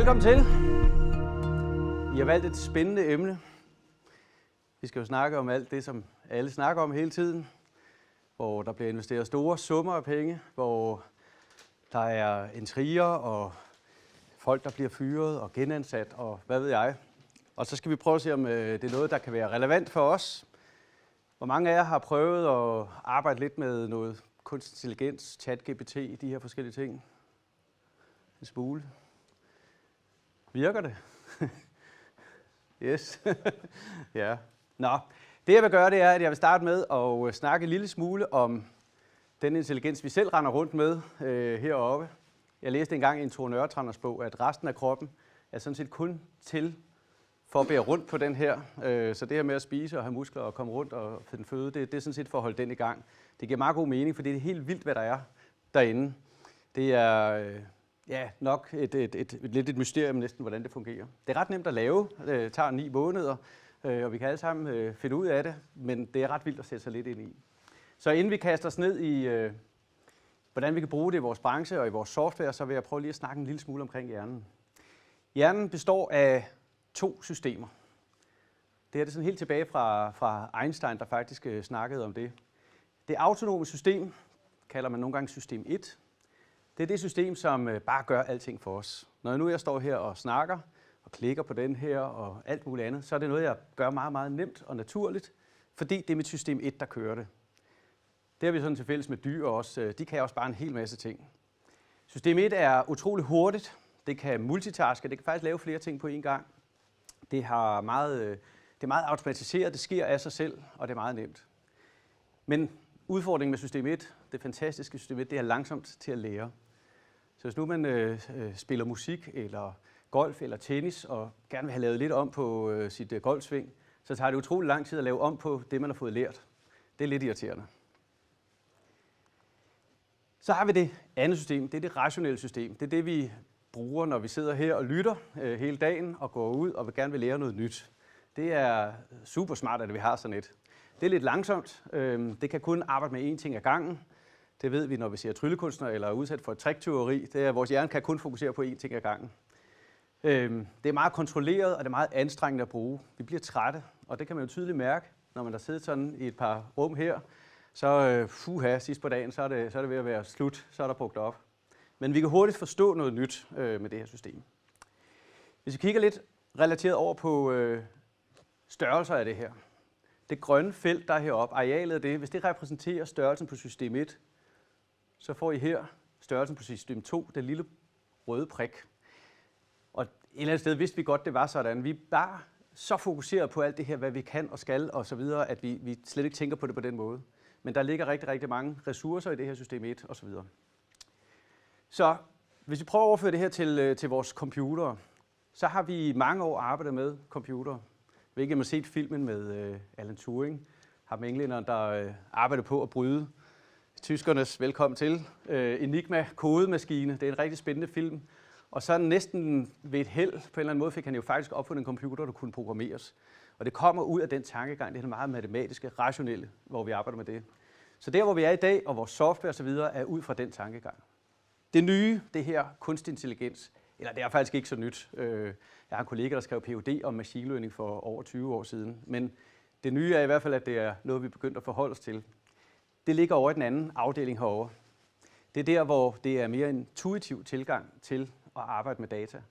Velkommen til. I har valgt et spændende emne. Vi skal jo snakke om alt det, som alle snakker om hele tiden. Hvor der bliver investeret store summer af penge. Hvor der er intriger og folk, der bliver fyret og genansat og hvad ved jeg. Og så skal vi prøve at se, om det er noget, der kan være relevant for os. Hvor mange af jer har prøvet at arbejde lidt med noget kunstig intelligens, ChatGPT, de her forskellige ting? En smule. Virker det? Yes. Ja. Nå, det jeg vil gøre, det er, at jeg vil starte med at snakke en lille smule om den intelligens, vi selv render rundt med heroppe. Jeg læste engang i en Tore Nørretranders bog, at resten af kroppen er sådan set kun til for at bære rundt på den her. Så det her med at spise og have muskler og komme rundt og finde føde, det er sådan set for at holde den i gang. Det giver meget god mening, for det er helt vildt, hvad der er derinde. Det er nok lidt et mysterium næsten, hvordan det fungerer. Det er ret nemt at lave. Det tager 9 måneder, og vi kan alle sammen finde ud af det, men det er ret vildt at sætte sig lidt ind i. Så inden vi kaster os ned i, hvordan vi kan bruge det i vores branche og i vores software, så vil jeg prøve lige at snakke en lille smule omkring hjernen. Hjernen består af 2 systemer. Det er sådan helt tilbage fra Einstein, der faktisk snakkede om det. Det autonome system kalder man nogle gange system 1. Det er det system, som bare gør alting for os. Når nu jeg står her og snakker og klikker på den her og alt muligt andet, så er det noget, jeg gør meget, meget nemt og naturligt, fordi det er mit system 1, der kører det. Det har vi sådan til fælles med dyr også. De kan også bare en hel masse ting. System 1 er utrolig hurtigt. Det kan multitaske. Det kan faktisk lave flere ting på én gang. Det er meget automatiseret. Det sker af sig selv, og det er meget nemt. Men udfordringen med system 1, det fantastiske system 1, det er langsomt til at lære. Så hvis nu man spiller musik, eller golf, eller tennis, og gerne vil have lavet lidt om på sit golfsving, så tager det utrolig lang tid at lave om på det, man har fået lært. Det er lidt irriterende. Så har vi det andet system, det er det rationelle system. Det er det, vi bruger, når vi sidder her og lytter hele dagen, og går ud og gerne vil lære noget nyt. Det er super smart, at vi har sådan et. Det er lidt langsomt. Det kan kun arbejde med én ting ad gangen. Det ved vi, når vi ser tryllekunstnere eller er udsat for et tricktyveri. Det er, at vores hjerne kan kun fokusere på én ting ad gangen. Det er meget kontrolleret, og det er meget anstrengende at bruge. Vi bliver trætte, og det kan man jo tydeligt mærke, når man har siddet sådan i et par rum her. Så sidst på dagen, så er det ved at være slut. Så er der brugt op. Men vi kan hurtigt forstå noget nyt med det her system. Hvis vi kigger lidt relateret over på størrelser af det her. Det grønne felt, der er heroppe, arealet af det, hvis det repræsenterer størrelsen på system 1, så får I her størrelsen på system 2, den lille røde prik. Og et eller andet sted vidste vi godt, det var sådan. Vi er bare så fokuseret på alt det her, hvad vi kan og skal og så videre, at vi slet ikke tænker på det på den måde. Men der ligger rigtig, rigtig mange ressourcer i det her system 1 og så videre. Så hvis vi prøver at overføre det her til vores computere, så har vi i mange år arbejdet med computere. Hvilket man har set filmen med Alan Turing, ham englænderen, der arbejdede på at bryde tyskernes velkommen til Enigma-kodemaskine. Det er en rigtig spændende film. Og så næsten ved et held, på en eller anden måde, fik han jo faktisk opfundet en computer, der kunne programmeres. Og det kommer ud af den tankegang, det er meget matematiske, rationelle, hvor vi arbejder med det. Så der, hvor vi er i dag, og vores software osv., er ud fra den tankegang. Det nye, det her kunstig intelligens, eller det er faktisk ikke så nyt. Jeg har en kollega, der skrev Ph.D. om machine learning for over 20 år siden. Men det nye er i hvert fald, at det er noget, vi er begyndt at forholde os til. Det ligger over i den anden afdeling herovre. Det er der, hvor det er mere intuitiv tilgang til at arbejde med data.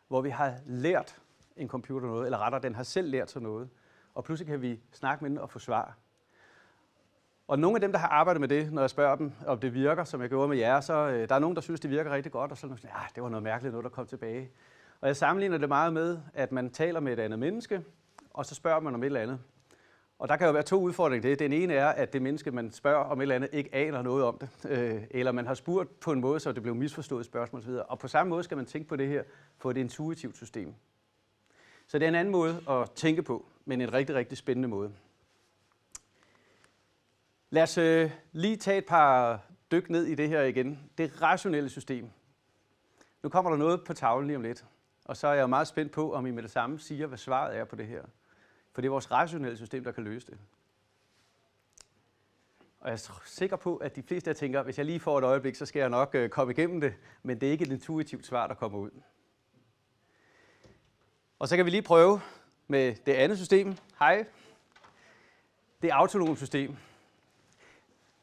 Hvor vi har lært en computer noget, eller rettere, den har selv lært sig noget. Og pludselig kan vi snakke med den og få svar. Og nogle af dem, der har arbejdet med det, når jeg spørger dem, om det virker, som jeg gjorde med jer, så der er nogen, der synes, det virker rigtig godt, og så er sådan, det var noget mærkeligt, noget der kom tilbage. Og jeg sammenligner det meget med, at man taler med et andet menneske, og så spørger man om et eller andet. Og der kan jo være 2 udfordringer. Den ene er, at det menneske, man spørger om et eller andet, ikke aner noget om det. Eller man har spurgt på en måde, så det blev misforstået spørgsmål osv. Og på samme måde skal man tænke på det her på et intuitivt system. Så det er en anden måde at tænke på, men en rigtig, rigtig spændende måde. Lad os lige tage et par dyk ned i det her igen. Det rationelle system. Nu kommer der noget på tavlen lige om lidt, og så er jeg meget spændt på, om I med det samme siger, hvad svaret er på det her. For det er vores rationelle system, der kan løse det. Og jeg er sikker på, at de fleste af jer tænker, hvis jeg lige får et øjeblik, så skal jeg nok komme igennem det, men det er ikke et intuitivt svar, der kommer ud. Og så kan vi lige prøve med det andet system. Hej. Det er autonome system.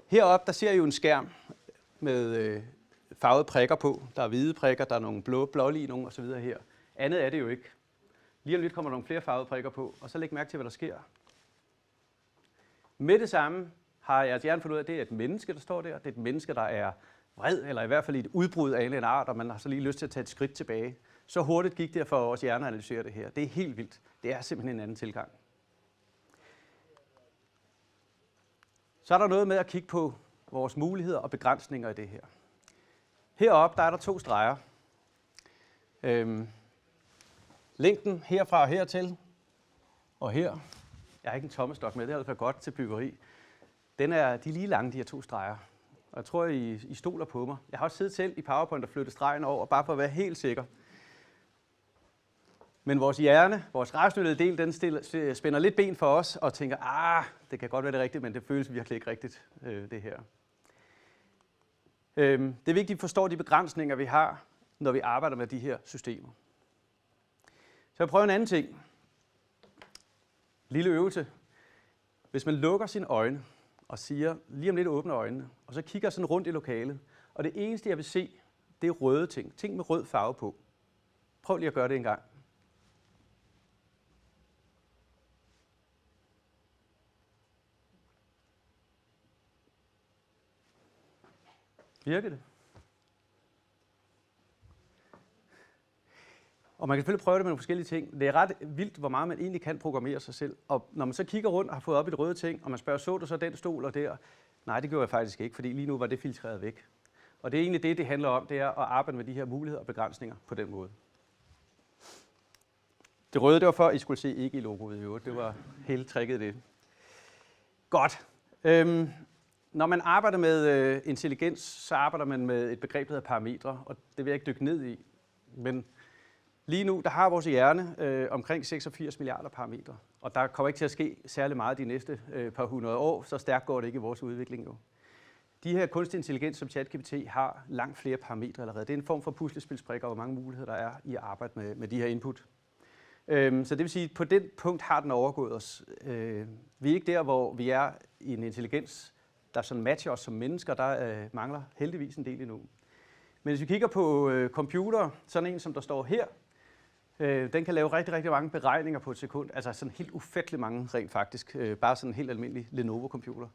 Heroppe der ser I jo en skærm med farvede prikker på. Der er hvide prikker, der er nogle blålige nogle osv. her. Andet er det jo ikke. Lige om lidt kommer der nogle flere farvede prikker på, og så læg mærke til, hvad der sker. Med det samme har jeg gerne fundet ud af, at det er et menneske, der står der. Det er et menneske, der er vred, eller i hvert fald i et udbrud af en art, og man har så lige lyst til at tage et skridt tilbage. Så hurtigt gik det for vores hjerne at analysere det her. Det er helt vildt. Det er simpelthen en anden tilgang. Så er der noget med at kigge på vores muligheder og begrænsninger i det her. Heroppe der er der 2 streger. Længden herfra og hertil, og her. Jeg har ikke en tommestok med, det er altså godt til byggeri. De er lige lange, de her 2 streger. Og jeg tror, I stoler på mig. Jeg har også siddet selv i PowerPoint og flyttet stregen over, bare for at være helt sikker. Men vores hjerne, vores rationelle del, den spænder lidt ben for os og tænker, det kan godt være det rigtigt, men det føles virkelig ikke rigtigt, det her. Det er vigtigt, at vi forstår de begrænsninger, vi har, når vi arbejder med de her systemer. Så jeg prøver en anden ting. Lille øvelse. Hvis man lukker sine øjne og siger, lige om lidt åbner øjnene, og så kigger sådan rundt i lokalet, og det eneste, jeg vil se, det er røde ting. Ting med rød farve på. Prøv lige at gøre det en gang. Virker det? Og man kan selvfølgelig prøve det med nogle forskellige ting. Det er ret vildt, hvor meget man egentlig kan programmere sig selv. Og når man så kigger rundt og har fået op i det røde ting, og man spørger, så du så den stol og der? Nej, det gjorde jeg faktisk ikke, fordi lige nu var det filtreret væk. Og det er egentlig det handler om, det er at arbejde med de her muligheder og begrænsninger på den måde. Det røde, det var for, at I skulle se ikke i logoet i øvrigt. Det var hele tricket det. Godt. Når man arbejder med intelligens, så arbejder man med et begreb, der hedder parametre, og det vil jeg ikke dykke ned i. Men lige nu, der har vores hjerne omkring 86 milliarder parametre, og der kommer ikke til at ske særlig meget de næste par 100 år, så stærkt går det ikke i vores udvikling jo. De her kunstig intelligens som ChatGPT har langt flere parametre allerede. Det er en form for puslespilsbrikker, hvor mange muligheder der er i at arbejde med de her input. Så det vil sige, at på den punkt har den overgået os. Vi er ikke der, hvor vi er i en intelligens, der sådan matcher os som mennesker. Der mangler heldigvis en del endnu. Men hvis vi kigger på computer, sådan en som der står her, den kan lave rigtig, rigtig mange beregninger på et sekund. Altså sådan helt ufattelig mange rent faktisk. Bare sådan en helt almindelig Lenovo-computer.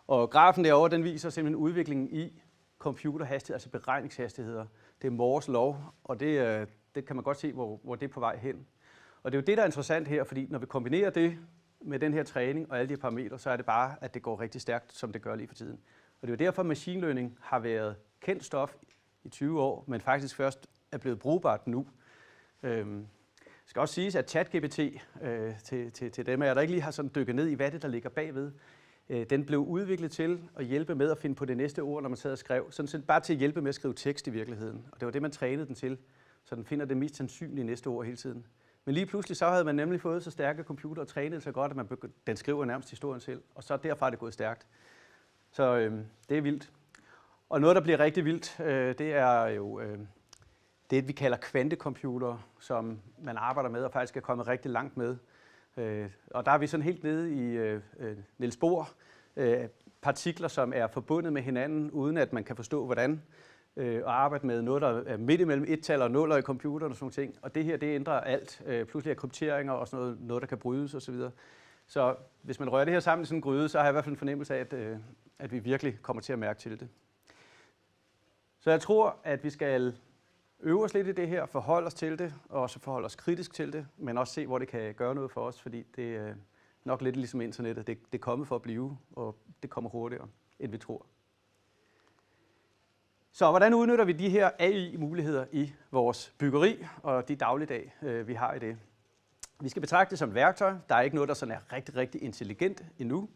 Og grafen derovre, den viser simpelthen udviklingen i computerhastighed, altså beregningshastigheder. Det er Moores lov, og det kan man godt se, hvor det er på vej hen. Og det er jo det, der er interessant her, fordi når vi kombinerer det med den her træning og alle de her parametre, så er det bare, at det går rigtig stærkt, som det gør lige for tiden. Og det er jo derfor, at machine learning har været kendt stof i 20 år, men faktisk først er blevet brugbart nu. Det skal også siges, at ChatGPT, til dem af jer, der ikke lige har sådan dykket ned i, hvad det der ligger bagved, den blev udviklet til at hjælpe med at finde på det næste ord, når man sad og skrev. Sådan set bare til at hjælpe med at skrive tekst i virkeligheden. Og det var det, man trænede den til, så den finder det mest sandsynlige næste ord hele tiden. Men lige pludselig så havde man nemlig fået så stærke computer og trænet så godt, at den skriver nærmest historien selv, og så derfra er det gået stærkt. Så det er vildt. Og noget, der bliver rigtig vildt, det er jo det, vi kalder kvantecomputere, som man arbejder med og faktisk er kommet rigtig langt med. Og der er vi sådan helt nede i Niels Bohr, partikler, som er forbundet med hinanden, uden at man kan forstå, hvordan, og arbejde med noget, der er midt imellem et-tal og nuller i computeren og sådan nogle ting. Og det her, det ændrer alt. Pludselig er krypteringer og sådan noget der kan brydes osv. Så hvis man rører det her sammen i sådan en gryde, så har jeg i hvert fald en fornemmelse af, at vi virkelig kommer til at mærke til det. Så jeg tror, at vi skal øve os lidt i det her, forholde os til det, og også forholde os kritisk til det, men også se, hvor det kan gøre noget for os, fordi det er nok lidt ligesom internettet. Det er kommet for at blive, og det kommer hurtigere, end vi tror. Så hvordan udnytter vi de her AI-muligheder i vores byggeri og de dagligdag, vi har i det? Vi skal betragte det som et værktøj. Der er ikke noget, der sådan er rigtig, rigtig intelligent endnu.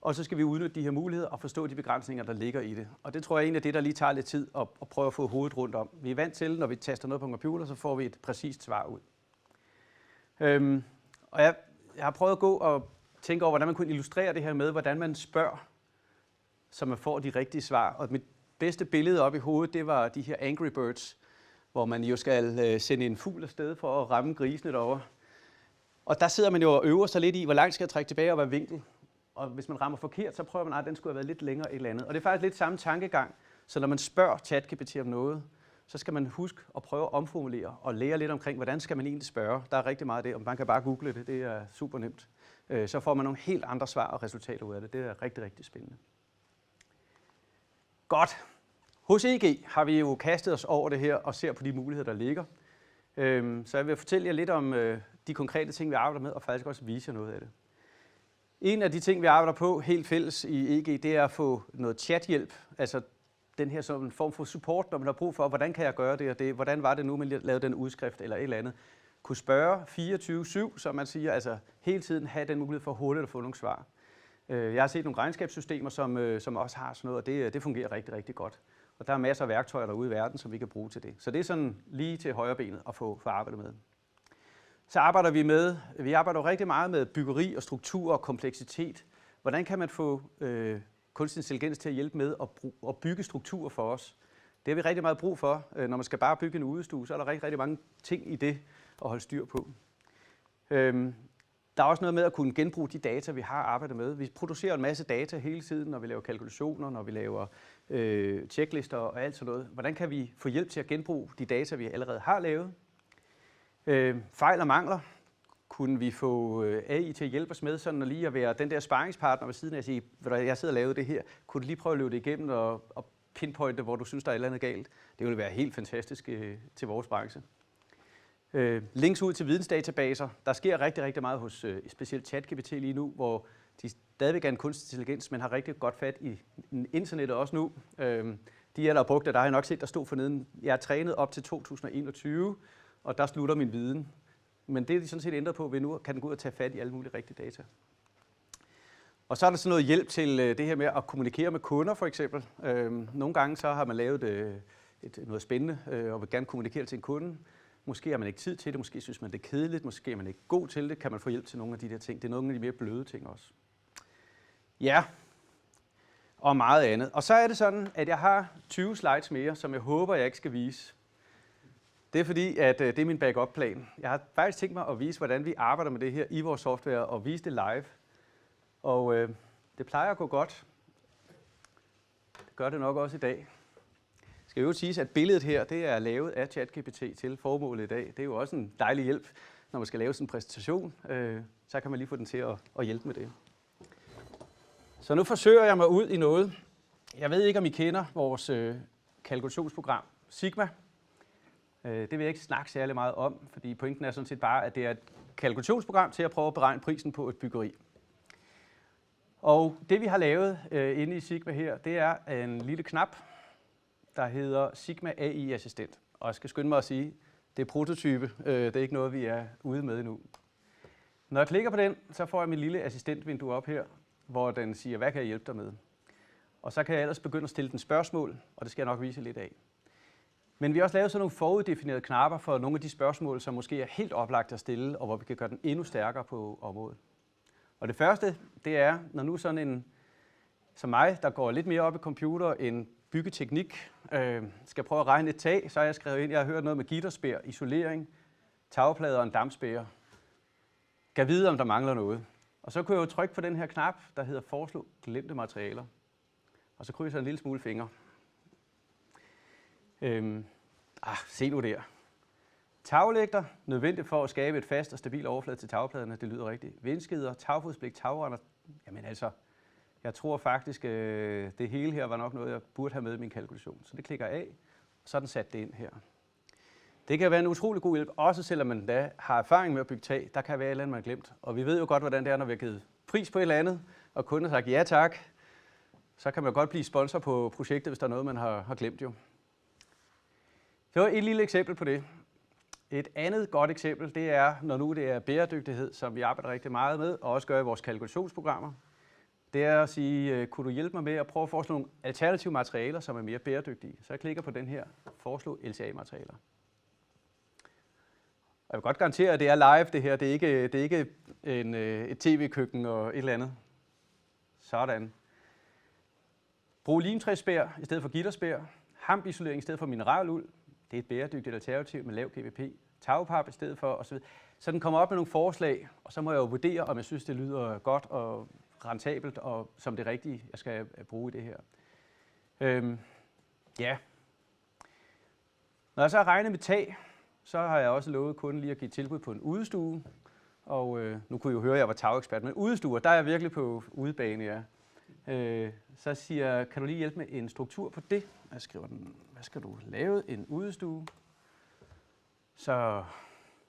Og så skal vi udnytte de her muligheder og forstå de begrænsninger, der ligger i det. Og det tror jeg egentlig er det, der lige tager lidt tid at prøve at få hovedet rundt om. Vi er vant til, når vi taster noget på en computer, så får vi et præcist svar ud. Og jeg har prøvet at gå og tænke over, hvordan man kunne illustrere det her med, hvordan man spørger, så man får de rigtige svar. Og mit bedste billede op i hovedet, det var de her Angry Birds, hvor man jo skal sende en fugl afsted for at ramme grisene derovre. Og der sidder man jo og øver sig lidt i, hvor langt skal jeg trække tilbage og hvad vinkel. Og hvis man rammer forkert, så prøver man, at den skulle have været lidt længere et eller andet. Og det er faktisk lidt samme tankegang. Så når man spørger ChatGPT om noget, så skal man huske at prøve at omformulere og lære lidt omkring, hvordan skal man egentlig spørge. Der er rigtig meget af det, og man kan bare google det. Det er super nemt. Så får man nogle helt andre svar og resultater ud af det. Det er rigtig, rigtig spændende. Godt. Hos EG har vi jo kastet os over det her og ser på de muligheder, der ligger. Så jeg vil fortælle jer lidt om de konkrete ting, vi arbejder med, og faktisk også vise jer noget af det. En af de ting, vi arbejder på helt fælles i EG, det er at få noget chathjælp, altså den her som en form for support, når man har brug for, hvordan kan jeg gøre det og det, hvordan var det nu, man lavede den udskrift eller et eller andet. Kunne spørge 24/7, som man siger, altså hele tiden have den mulighed for hurtigt at få nogle svar. Jeg har set nogle regnskabssystemer, som også har sådan noget, og det fungerer rigtig, rigtig godt. Og der er masser af værktøjer derude i verden, som vi kan bruge til det. Så det er sådan lige til højre benet at få arbejdet med. Så arbejder vi arbejder rigtig meget med byggeri og struktur og kompleksitet. Hvordan kan man få kunstig intelligens til at hjælpe med at bygge strukturer for os? Det har vi rigtig meget brug for. Når man skal bare bygge en udestue, så er der rigtig, rigtig mange ting i det at holde styr på. Der er også noget med at kunne genbruge de data, vi har arbejdet med. Vi producerer en masse data hele tiden, når vi laver kalkulationer, når vi laver checklister og alt sådan noget. Hvordan kan vi få hjælp til at genbruge de data, vi allerede har lavet? Fejl og mangler. Kunne vi få AI til at hjælpe os med, sådan at lige at være den der sparringspartner ved siden af at sige, jeg sidder og laver det her. Kunne du lige prøve at løbe det igennem og pinpointe, hvor du synes, der er et eller andet galt? Det ville være helt fantastisk til vores branche. Links ud til vidensdatabaser. Der sker rigtig, rigtig meget hos specielt ChatGPT lige nu, hvor de stadigvæk er en kunstig intelligens, men har rigtig godt fat i internettet også nu. De er der brugt, og der har jeg nok set, der stod forneden. Jeg er trænet op til 2021, og der slutter min viden. Men det er de sådan set ændret på, ved nu kan den gå ud og tage fat i alle mulige rigtige data. Og så er der sådan noget hjælp til det her med at kommunikere med kunder, for eksempel. Nogle gange så har man lavet noget spændende og vil gerne kommunikere til en kunde. Måske har man ikke tid til det, måske synes man det er kedeligt, måske er man ikke god til det. Kan man få hjælp til nogle af de der ting? Det er nogle af de mere bløde ting også. Ja, og meget andet. Og så er det sådan, at jeg har 20 slides mere, som jeg håber, jeg ikke skal vise. Det er fordi, at det er min backup-plan. Jeg har faktisk tænkt mig at vise, hvordan vi arbejder med det her i vores software, og vise det live. Og det plejer at gå godt. Det gør det nok også i dag. Jeg skal jo sige, at billedet her, det er lavet af ChatGPT til formålet i dag. Det er jo også en dejlig hjælp, når man skal lave sådan en præsentation. Så kan man lige få den til at hjælpe med det. Så nu forsøger jeg mig ud i noget. Jeg ved ikke, om I kender vores kalkulationsprogram Sigma. Det vil jeg ikke snakke særlig meget om, fordi pointen er sådan set bare, at det er et kalkulationsprogram til at prøve at beregne prisen på et byggeri. Og det vi har lavet inde i Sigma her, det er en lille knap, der hedder Sigma AI Assistent. Og jeg skal skynde mig at sige, det er prototype, det er ikke noget, vi er ude med endnu. Når jeg klikker på den, så får jeg mit lille assistentvindue op her, hvor den siger, hvad kan jeg hjælpe dig med? Og så kan jeg ellers begynde at stille den spørgsmål, og det skal jeg nok vise lidt af. Men vi har også lavet sådan nogle foruddefinerede knapper for nogle af de spørgsmål, som måske er helt oplagt at stille, og hvor vi kan gøre den endnu stærkere på området. Og det første, det er, når nu sådan en som mig, der går lidt mere op i computer end byggeteknik, skal prøve at regne et tag, så har jeg skrevet ind, jeg har hørt noget med gitterspær, isolering, tagplader og en dampspærre. Kan vide, om der mangler noget. Og så kunne jeg jo trykke på den her knap, der hedder foreslå glemte materialer. Og så krydser jeg en lille smule fingre. Se nu der. Taglægter, nødvendigt for at skabe et fast og stabilt overflade til tagpladerne, det lyder rigtigt. Vindskider, tagfodsblik, tagrender, jamen altså, jeg tror faktisk, det hele her var nok noget, jeg burde have med i min kalkulation. Så det klikker jeg af, og så er den sat det ind her. Det kan være en utrolig god hjælp, også selvom man da har erfaring med at bygge tag. Der kan være et eller andet, man har glemt. Og vi ved jo godt, hvordan det er, når vi har givet pris på et eller andet, og kunden har sagt ja tak. Så kan man godt blive sponsor på projektet, hvis der er noget, man har glemt jo. Det var et lille eksempel på det. Et andet godt eksempel, det er, når nu det er bæredygtighed, som vi arbejder rigtig meget med, og også gør i vores kalkulationsprogrammer. Det er at sige, kunne du hjælpe mig med at prøve at foreslå nogle alternative materialer, som er mere bæredygtige? Så jeg klikker på den her, foreslå LCA-materialer. Jeg vil godt garantere, at det er live det her. Det er ikke et tv-køkken og et eller andet. Sådan. Brug limtræsspær i stedet for gitterspær. Hampisolering i stedet for mineraluld. det er et bæredygtigt alternativ med lav GVP, tagpap i stedet for osv. Så den kommer op med nogle forslag, og så må jeg jo vurdere, om jeg synes, det lyder godt og rentabelt, og som det rigtige, jeg skal bruge i det her. Ja. Når jeg så har regnet med tag, så har jeg også lovet kunden lige at give tilbud på en udestue. Og nu kunne I jo høre, at jeg var tagekspert, men udestuer, der er jeg virkelig på udebane, ja. Så siger jeg, kan du lige hjælpe med en struktur på det? Jeg skriver den, hvad skal du lave? En udestue. Så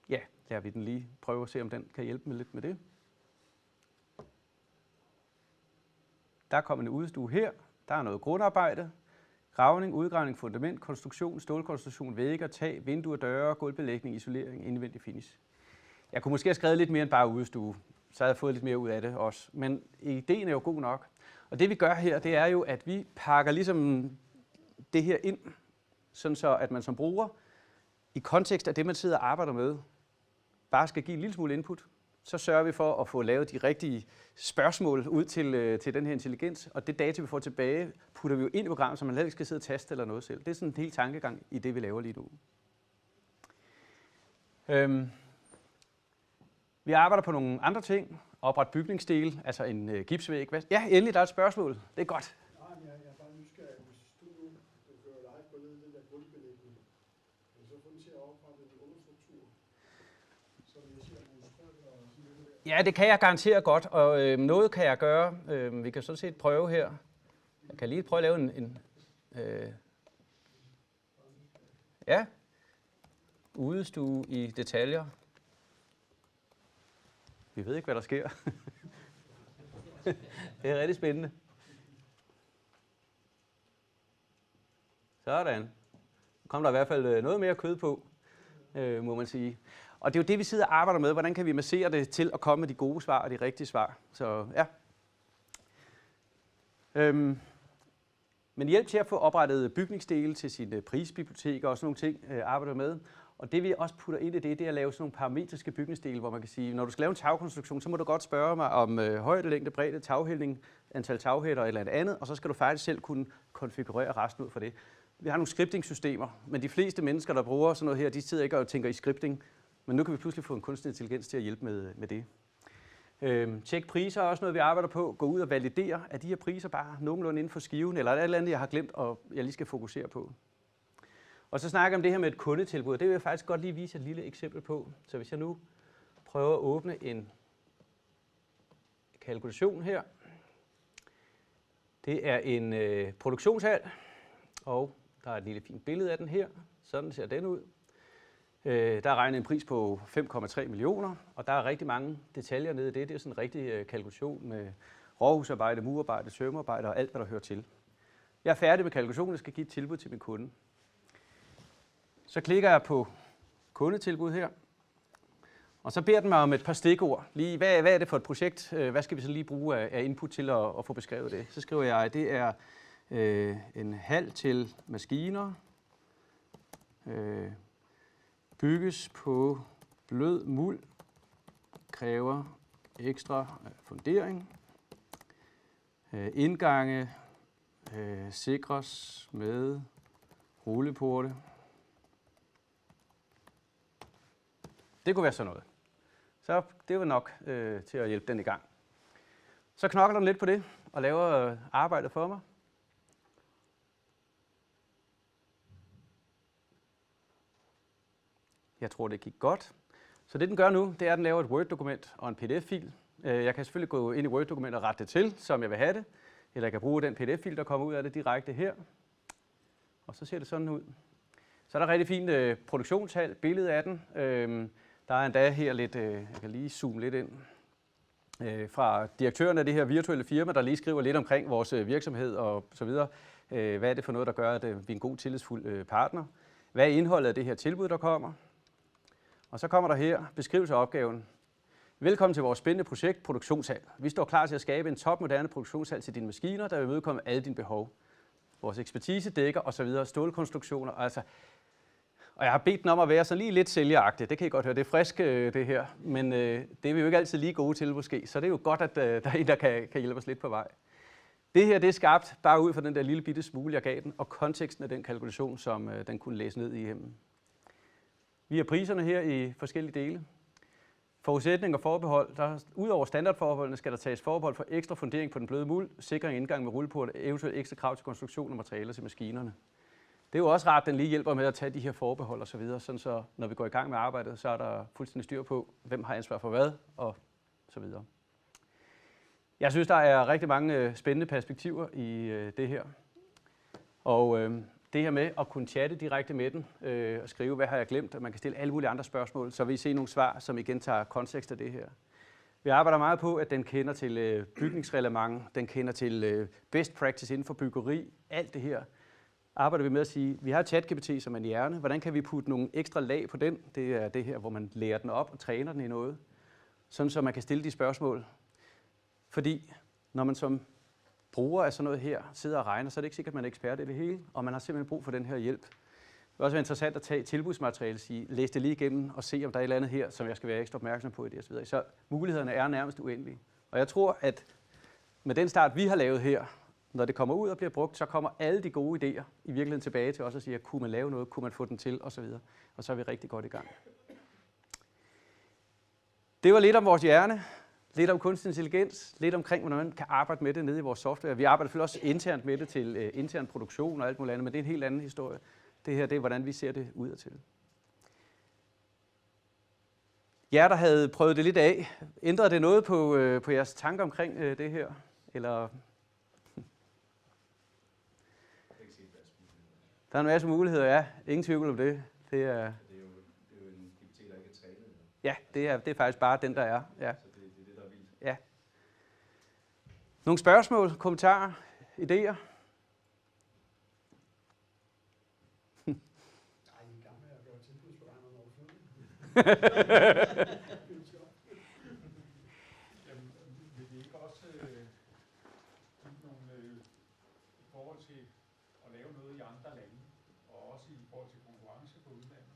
ja, lader vi den lige prøve at se, om den kan hjælpe mig lidt med det. Der kommer en udestue her. Der er noget grundarbejde. Gravning, udgravning, fundament, konstruktion, stålkonstruktion, vægge, tag, vinduer, døre, gulvbelægning, isolering, indvendig finish. Jeg kunne måske have skrevet lidt mere end bare udestue, så havde jeg fået lidt mere ud af det også. Men ideen er jo god nok. Og det vi gør her, det er jo, at vi pakker ligesom det her ind, sådan så at man som bruger, i kontekst af det, man sidder og arbejder med, bare skal give en lille smule input. Så sørger vi for at få lavet de rigtige spørgsmål ud til den her intelligens, og det data, vi får tilbage, putter vi jo ind i programmet, så man heller ikke skal sidde og taste eller noget selv. Det er sådan en hel tankegang i det, vi laver lige nu. Vi arbejder på nogle andre ting. Opret bygningsdele, altså en gipsvæg. Ja, endelig, der er et spørgsmål. Det er godt. Nej, jeg er bare nysgerrig. Hvis du nu kører live på den der gulvbelægning, så får den til at oprette en understruktur, så jeg siger nogle strøm og sådan noget der. Ja, det kan jeg garantere godt, og noget kan jeg gøre. Vi kan sådan set prøve her. Jeg kan lige prøve at lave en ja, udestue i detaljer. Vi ved ikke, hvad der sker. Det er rigtig spændende. Sådan. Nu kom der i hvert fald noget mere kød på, må man sige. Og det er jo det, vi sidder og arbejder med. Hvordan kan vi massere det til at komme med de gode svar og de rigtige svar? Så ja. Men hjælp til at få oprettet bygningsdele til sine prisbiblioteker og sådan nogle ting arbejder med. Og det vi også putter ind i det er at lave sådan nogle parametriske bygningsdele, hvor man kan sige, når du skal lave en tagkonstruktion, så må du godt spørge mig om højde, længde, bredde, taghældning, antal taghætter eller andet, og så skal du faktisk selv kunne konfigurere resten ud for det. Vi har nogle scripting-systemer, men de fleste mennesker, der bruger sådan noget her, de sidder ikke og tænker i scripting, men nu kan vi pludselig få en kunstig intelligens til at hjælpe med det. Tjek priser er også noget, vi arbejder på. Gå ud og validere, at de her priser bare nogenlunde inden for skiven, eller er der et eller andet, jeg har glemt, og jeg lige skal fokusere på. Og så snakker jeg om det her med et kundetilbud. Det vil jeg faktisk godt lige vise et lille eksempel på. Så hvis jeg nu prøver at åbne en kalkulation her. Det er en produktionshal, og der er et lille fint billede af den her. Sådan ser den ud. Der er regnet en pris på 5,3 millioner, og der er rigtig mange detaljer nede i det. Det er sådan en rigtig kalkulation med råhusarbejde, murarbejde, sømarbejde og alt, hvad der hører til. Jeg er færdig med kalkulationen og skal give et tilbud til min kunde. Så klikker jeg på kundetilbud her, og så beder den mig om et par stikord. Lige, hvad er det for et projekt? Hvad skal vi så lige bruge af input til at få beskrevet det? Så skriver jeg, at det er en hal til maskiner, bygges på blød muld, kræver ekstra fundering, indgange sikres med rulleporte. Det kunne være sådan noget. Så det var nok til at hjælpe den i gang. Så knokler den lidt på det og laver arbejdet for mig. Jeg tror, det gik godt. Så det, den gør nu, det er, at den laver et Word-dokument og en PDF-fil. Jeg kan selvfølgelig gå ind i Word-dokumentet og rette det til, som jeg vil have det. Eller jeg kan bruge den PDF-fil, der kommer ud af det direkte her. Og så ser det sådan ud. Så er der rigtig fint produktionshal, billede af den. Der er endda her lidt, jeg kan lige zoome lidt ind, fra direktøren af det her virtuelle firma, der lige skriver lidt omkring vores virksomhed og så videre. Hvad er det for noget, der gør, at vi er en god tillidsfuld partner? Hvad er indholdet af det her tilbud, der kommer? Og så kommer der her beskrivelse af opgaven. Velkommen til vores spændende projekt, produktionshal. Vi står klar til at skabe en topmoderne produktionshal til dine maskiner, der vil imødekomme alle dine behov. Vores ekspertise dækker osv. stålkonstruktioner, altså. Og jeg har bedt den om at være så lige lidt sælgeragtig. Det kan I godt høre, det er frisk det her, men det er vi jo ikke altid lige gode til måske. Så det er jo godt, at der er en, der kan hjælpe os lidt på vej. Det her det er skabt bare ud fra den der lille bitte smule, jeg gav den, og konteksten af den kalkulation, som den kunne læse ned igennem. Vi har priserne her i forskellige dele. Forudsætning og forbehold. Udover standardforholdene skal der tages forbehold for ekstra fundering på den bløde muld, sikring indgang med rulleport, eventuelt ekstra krav til konstruktion og materialer til maskinerne. Det er jo også rart, at den lige hjælper med at tage de her forbehold og så videre, sådan så når vi går i gang med arbejdet, så er der fuldstændig styr på, hvem har ansvar for hvad og så videre. Jeg synes, der er rigtig mange spændende perspektiver i det her. Og det her med at kunne chatte direkte med den og skrive, hvad har jeg glemt, og man kan stille alle mulige andre spørgsmål, så vil I se nogle svar, som igen tager kontekst af det her. Vi arbejder meget på, at den kender til bygningsreglement, den kender til best practice inden for byggeri, alt det her. Arbejder vi med at sige, vi har ChatGPT som en hjerne, hvordan kan vi putte nogle ekstra lag på den? Det er det her, hvor man lærer den op og træner den i noget, sådan så man kan stille de spørgsmål. Fordi når man som bruger af sådan noget her sidder og regner, så er det ikke sikkert, at man er ekspert i det hele, og man har simpelthen brug for den her hjælp. Det vil også være interessant at tage tilbudsmateriale, sige, læs det lige igennem og se, om der er et eller andet her, som jeg skal være ekstra opmærksom på i det osv. Så mulighederne er nærmest uendelige. Og jeg tror, at med den start, vi har lavet her, når det kommer ud og bliver brugt, så kommer alle de gode idéer i virkeligheden tilbage til os og siger, kunne man lave noget, kunne man få den til osv. Og så er vi rigtig godt i gang. Det var lidt om vores hjerne. Lidt om kunstig intelligens, lidt omkring, hvordan man kan arbejde med det nede i vores software. Vi arbejder selvfølgelig også internt med det til intern produktion og alt muligt andet, men det er en helt anden historie. Det her, det er, hvordan vi ser det udadtil. Jer, der havde prøvet det lidt af, ændrede det noget på jeres tanker omkring det her? Eller? Der er en masse muligheder, ja. Ingen tvivl om det. Det er jo en GPT, der ikke er trænet. Ja, det er faktisk bare den, der er. Ja. Ja. Nogle spørgsmål, kommentarer, idéer? Nej, I er i gang med at gøre tilbudsberegnerne overflødige. Jamen, vil vi ikke også give nogle i forhold til at lave noget i andre lande, og også i forhold til konkurrence på udlandet,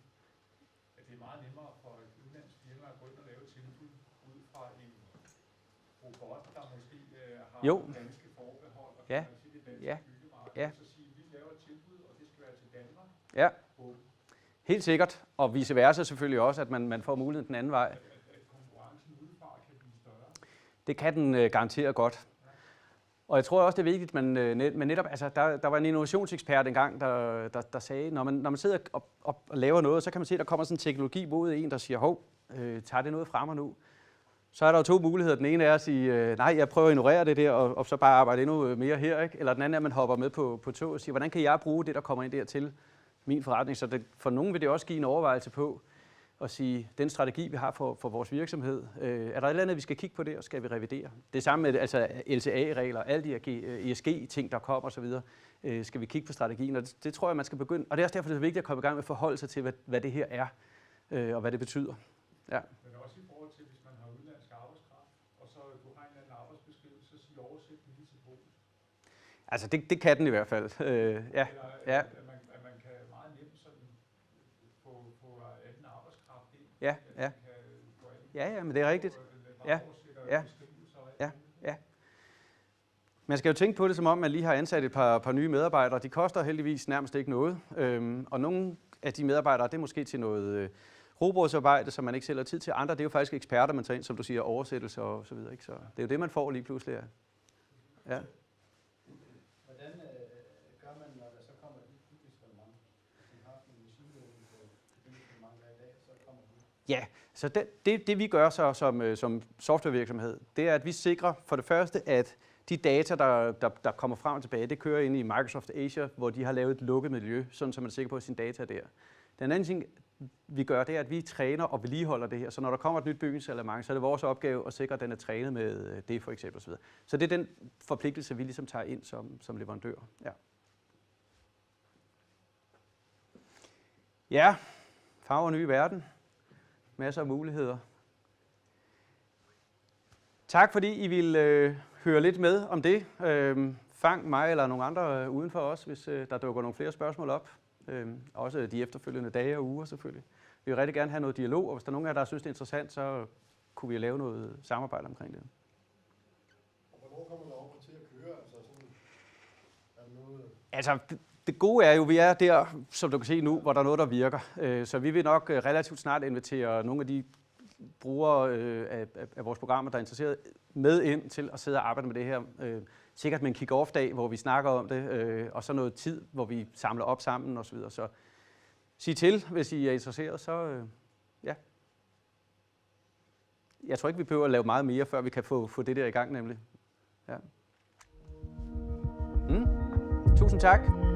at det er meget nemmere for et udlandsk firma at gå ind og lave et tilbud ud fra en robot, der måske har danske forbehold og kan til det danske byggemarked, så sige, vi laver et tilbud, og det skal være til Danmark. Ja, helt sikkert, og vice versa selvfølgelig også, at man får muligheden den anden vej. At konkurrencen udefra kan blive større. Det kan den garanteret godt. Og jeg tror også, det er vigtigt, men netop, altså, der var en innovationsekspert engang, der sagde, når man sidder og laver noget, så kan man se, at der kommer sådan en teknologi mod en, der siger, hov, tager det noget fra mig nu? Så er der jo to muligheder. Den ene er at sige, nej, jeg prøver at ignorere det der, og så bare arbejde endnu mere her. Ikke? Eller den anden er, at man hopper med på toget og siger, hvordan kan jeg bruge det, der kommer ind der til min forretning? Så for nogen vil det også give en overvejelse på at sige, den strategi, vi har for vores virksomhed, er der et eller andet, vi skal kigge på det, og skal vi revidere? Det samme med altså LCA-regler, alle de her ESG-ting, der kommer osv., skal vi kigge på strategien, og det tror jeg, man skal begynde. Og det er også derfor, det er vigtigt at komme i gang med at forholde sig til, hvad det her er, og hvad det betyder. Ja. Men også i forhold til, hvis man har udenlandsk arbejdskraft, og så du har en eller anden arbejdsbeskrivelse, så siger oversæt den lige til polsk. Altså, det kan den i hvert fald. Ja. Eller, ja. At man kan meget nemt sådan få anden arbejdskraft ind. Ja, ja. Ja, men det er rigtigt. Ja, ja, ja, ja. Man skal jo tænke på det, som om man lige har ansat et par nye medarbejdere. De koster heldigvis nærmest ikke noget. Og nogle af de medarbejdere, det er måske til noget robotsarbejde, som man ikke selv har tid til. Andre, det er jo faktisk eksperter, man tager ind, som du siger, oversættelse og så videre. Ikke? Så det er jo det, man får lige pludselig. Ja. Hvordan gør man, når der så kommer et bygningsreglement? Vi har en maskinlæring på bygningsreglement i dag, så kommer det. Ja, så det vi gør så som softwarevirksomhed, det er, at vi sikrer for det første, at de data, der kommer frem og tilbage, det kører ind i Microsoft Azure, hvor de har lavet et lukket miljø, sådan så man er sikker på, at sine data er der. Den anden ting, vi gør, det er, at vi træner og vedligeholder det her. Så når der kommer et nyt bygningsreglement, så er det vores opgave at sikre, at den er trænet med det for eksempel osv. Så det er den forpligtelse, vi ligesom tager ind som leverandør. Ja. Ja, farver nye verden. Masser af muligheder. Tak fordi I ville høre lidt med om det. Fang mig eller nogle andre uden for os, hvis der dukker nogle flere spørgsmål op. Også de efterfølgende dage og uger selvfølgelig. Vi vil rigtig gerne have noget dialog, og hvis der er nogen af jer, der synes det er interessant, så kunne vi lave noget samarbejde omkring det. Og hvornår kommer der over til at køre? Altså sådan Altså, det gode er jo, at vi er der, som du kan se nu, hvor der er noget, der virker. Så vi vil nok relativt snart invitere nogle af de brugere af vores programmer, der er interesseret, med ind til at sidde og arbejde med det her. Sikkert med en kick-off-dag, hvor vi snakker om det, og så noget tid, hvor vi samler op sammen osv. Så sig til, hvis I er interesseret, så ja. Jeg tror ikke, vi behøver at lave meget mere, før vi kan få det der i gang, nemlig. Ja. Tusind tak.